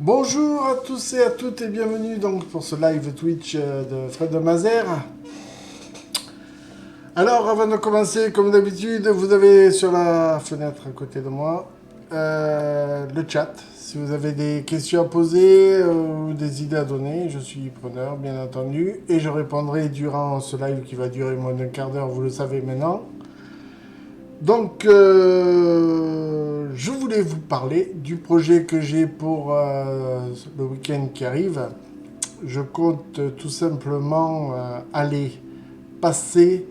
Bonjour à tous et à toutes et bienvenue donc pour ce live Twitch de Fred de Mazères. Alors avant de commencer, comme d'habitude, vous avez sur la fenêtre à côté de moi le chat. Si vous avez des questions à poser ou des idées à donner, je suis preneur bien entendu. Et je répondrai durant ce live qui va durer moins d'un quart d'heure, vous le savez maintenant. Donc, je voulais vous parler du projet que j'ai pour le week-end qui arrive. Je compte tout simplement aller passer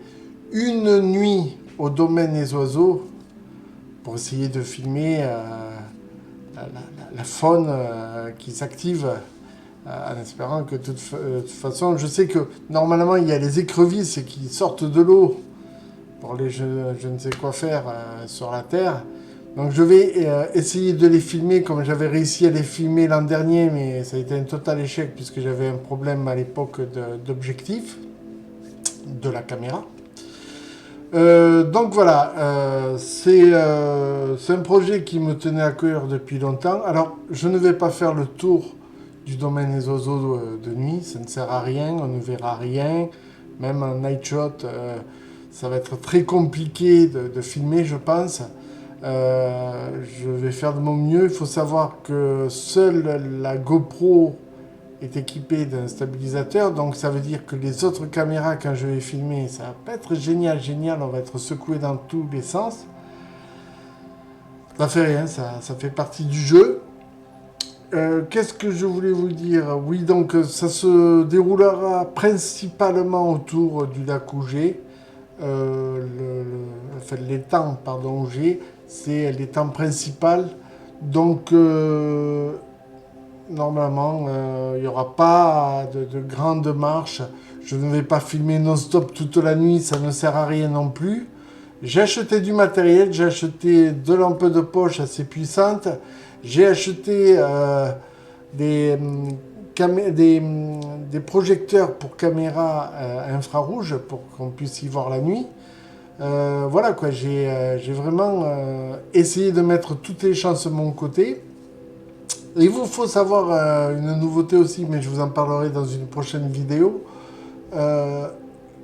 une nuit au domaine des oiseaux pour essayer de filmer la faune qui s'active en espérant que de toute façon, je sais que normalement il y a les écrevisses qui sortent de l'eau pour les je ne sais quoi faire sur la Terre. Donc je vais essayer de les filmer comme j'avais réussi à les filmer l'an dernier, mais ça a été un total échec puisque j'avais un problème à l'époque d'objectif de la caméra. Donc voilà, c'est un projet qui me tenait à cœur depuis longtemps. Alors je ne vais pas faire le tour du domaine des oiseaux de nuit, ça ne sert à rien, on ne verra rien, même en night shot. Ça va être très compliqué de filmer, je pense. Je vais faire de mon mieux. Il faut savoir que seule la GoPro est équipée d'un stabilisateur. Donc ça veut dire que les autres caméras, quand je vais filmer, ça va pas être génial. On va être secoué dans tous les sens. Ça fait rien, ça fait partie du jeu. Qu'est-ce que je voulais vous dire? Oui, donc ça se déroulera principalement autour du lac Auger. L'étang Auger, c'est l'étang principal. Donc, normalement, il n'y aura pas de grandes marches. Je ne vais pas filmer non-stop toute la nuit, ça ne sert à rien non plus. J'ai acheté du matériel, j'ai acheté deux lampes de poche assez puissantes. J'ai acheté des projecteurs pour caméra infrarouge pour qu'on puisse y voir la nuit. Voilà quoi, j'ai vraiment essayé de mettre toutes les chances de mon côté. Il vous faut savoir une nouveauté aussi, mais je vous en parlerai dans une prochaine vidéo.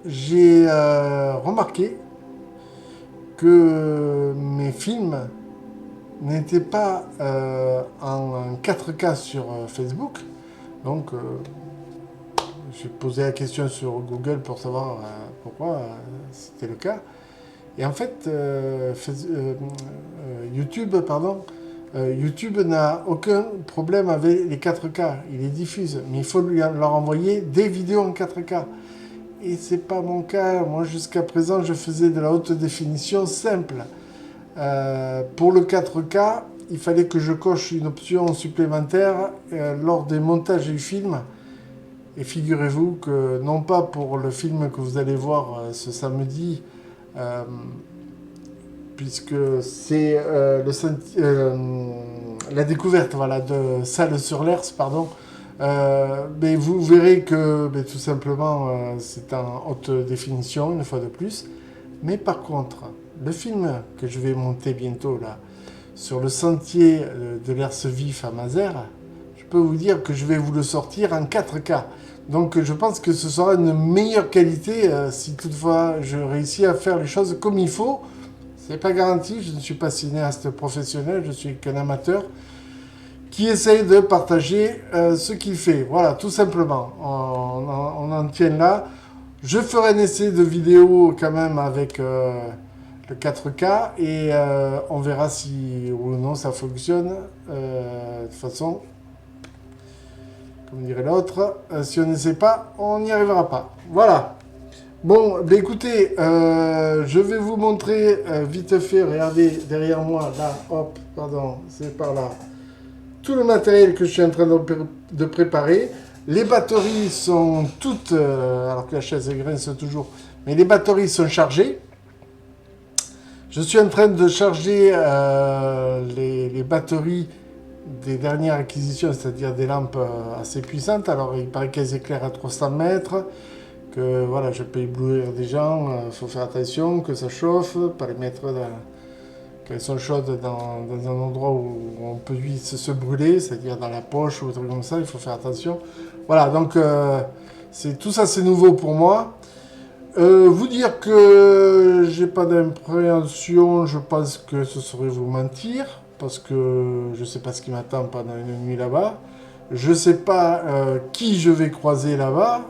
J'ai remarqué que mes films n'étaient pas en 4K sur Facebook. Donc, j'ai posé la question sur Google pour savoir pourquoi c'était le cas. Et en fait, YouTube n'a aucun problème avec les 4K. Il les diffuse, mais il faut leur envoyer des vidéos en 4K. Et c'est pas mon cas. Moi, jusqu'à présent, je faisais de la haute définition simple. Pour le 4K, il fallait que je coche une option supplémentaire lors des montages du film. Et figurez-vous que, non pas pour le film que vous allez voir ce samedi, puisque c'est la découverte voilà, de Salles-sur-l'Hers, pardon. Mais vous verrez que tout simplement c'est en haute définition une fois de plus. Mais par contre, le film que je vais monter bientôt là, sur le sentier de l'Hers vif à Mazères, je peux vous dire que je vais vous le sortir en 4K. Donc je pense que ce sera une meilleure qualité si toutefois je réussis à faire les choses comme il faut. C'est pas garanti, je ne suis pas cinéaste professionnel, je suis qu'un amateur qui essaye de partager ce qu'il fait. Voilà, tout simplement. On en tient là. Je ferai un essai de vidéo quand même avec le 4K et on verra si ou non ça fonctionne. De toute façon, comme dirait l'autre, si on n'essaie pas, on n'y arrivera pas. Voilà. Bon, ben écoutez, je vais vous montrer vite fait, regardez derrière moi, là, hop, pardon, c'est par là, tout le matériel que je suis en train de préparer. Les batteries sont toutes, alors que la chaise grince toujours, mais les batteries sont chargées. Je suis en train de charger les batteries des dernières acquisitions, c'est-à-dire des lampes assez puissantes. Alors, il paraît qu'elles éclairent à 300 mètres. Que voilà, je peux éblouir des gens, il faut faire attention, que ça chauffe, pas les mettre qu'elles sont chaudes dans un endroit où on peut se brûler, c'est-à-dire dans la poche ou des trucs comme ça, il faut faire attention. Voilà, donc tout ça c'est nouveau pour moi. Vous dire que j'ai pas d'impréhension, je pense que ce serait vous mentir, parce que je sais pas ce qui m'attend pendant une nuit là-bas. Je sais pas qui je vais croiser là-bas.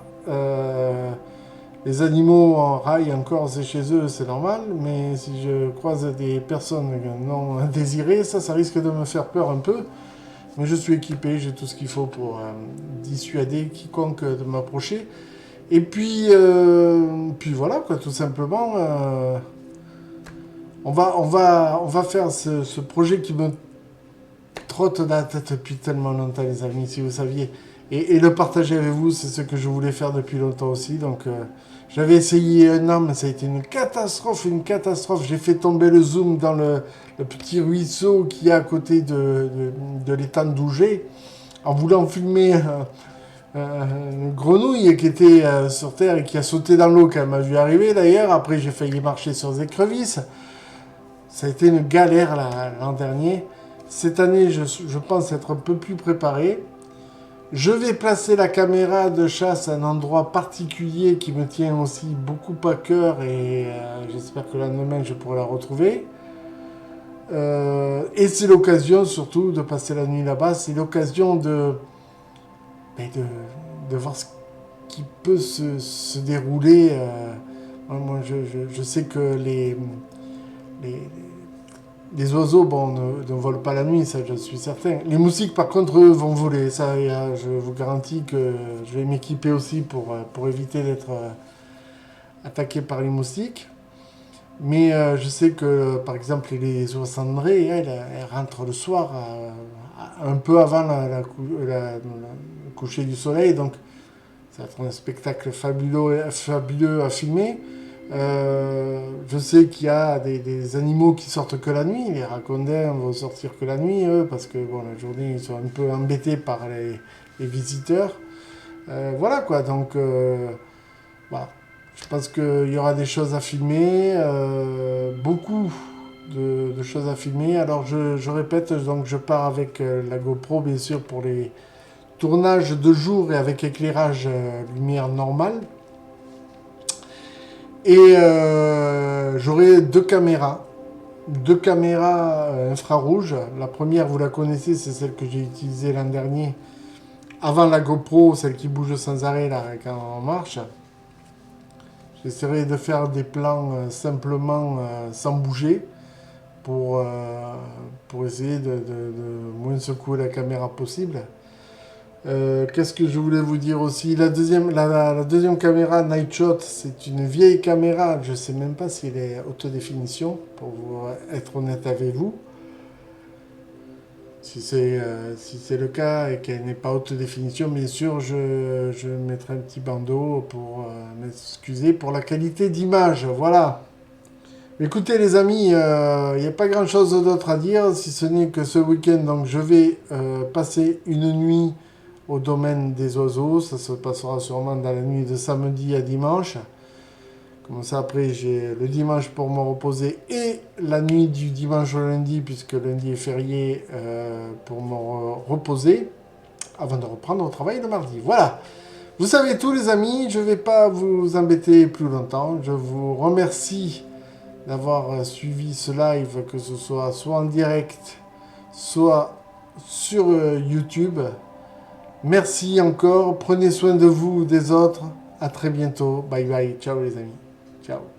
Les animaux en rail encore, c'est chez eux, c'est normal, mais si je croise des personnes non désirées, ça risque de me faire peur un peu. Mais je suis équipé, j'ai tout ce qu'il faut pour dissuader quiconque de m'approcher. Et puis voilà, quoi, tout simplement. On va faire ce projet qui me trotte dans la tête depuis tellement longtemps, les amis, si vous saviez. Et le partager avec vous, c'est ce que je voulais faire depuis longtemps aussi. Donc, j'avais essayé un an, mais ça a été une catastrophe, une catastrophe. J'ai fait tomber le zoom dans le petit ruisseau qui est à côté de l'étang d'Ougé, en voulant filmer une grenouille qui était sur terre et qui a sauté dans l'eau quand elle m'a vu arriver d'ailleurs. Après, j'ai failli marcher sur des écrevisses. Ça a été une galère l'an dernier. Cette année, je pense être un peu plus préparé. Je vais placer la caméra de chasse à un endroit particulier qui me tient aussi beaucoup à cœur et j'espère que le lendemain je pourrai la retrouver. Et c'est l'occasion surtout de passer la nuit là-bas. C'est l'occasion de voir ce qui peut se dérouler. Moi, je sais que les oiseaux, bon, ne volent pas la nuit, ça je suis certain. Les moustiques, par contre, eux, vont voler. Ça, je vous garantis que je vais m'équiper aussi pour éviter d'être attaqué par les moustiques. Mais je sais que, par exemple, les oies cendrées, elles rentrent le soir, un peu avant le coucher du soleil. Donc, ça va être un spectacle fabuleux à filmer. Je sais qu'il y a des animaux qui sortent que la nuit. Les racondins vont sortir que la nuit, eux, parce que bon, la journée, ils sont un peu embêtés par les visiteurs. Voilà quoi, donc voilà. Je pense qu'il y aura des choses à filmer, beaucoup de choses à filmer. Alors je répète, donc je pars avec la GoPro, bien sûr, pour les tournages de jour et avec éclairage lumière normale. Et j'aurai deux caméras infrarouges. La première, vous la connaissez, c'est celle que j'ai utilisée l'an dernier, avant la GoPro, celle qui bouge sans arrêt là, quand on marche. J'essaierai de faire des plans simplement sans bouger pour essayer de moins secouer la caméra possible. Qu'est-ce que je voulais vous dire aussi? La deuxième caméra Nightshot, c'est une vieille caméra. Je ne sais même pas si elle est haute définition, pour être honnête avec vous. Si c'est le cas et qu'elle n'est pas haute définition, bien sûr, je mettrai un petit bandeau pour m'excuser pour la qualité d'image. Voilà. Écoutez les amis, il n'y a pas grand chose d'autre à dire, si ce n'est que ce week-end, donc je vais passer une nuit au domaine des oiseaux. Ça se passera sûrement dans la nuit de samedi à dimanche. Comme ça, après, j'ai le dimanche pour me reposer et la nuit du dimanche au lundi, puisque lundi est férié, pour me reposer avant de reprendre au travail le mardi. Voilà. Vous savez tout, les amis. Je ne vais pas vous embêter plus longtemps. Je vous remercie d'avoir suivi ce live, que ce soit en direct, soit sur YouTube. Merci encore. Prenez soin de vous, des autres. À très bientôt. Bye bye. Ciao, les amis. Ciao.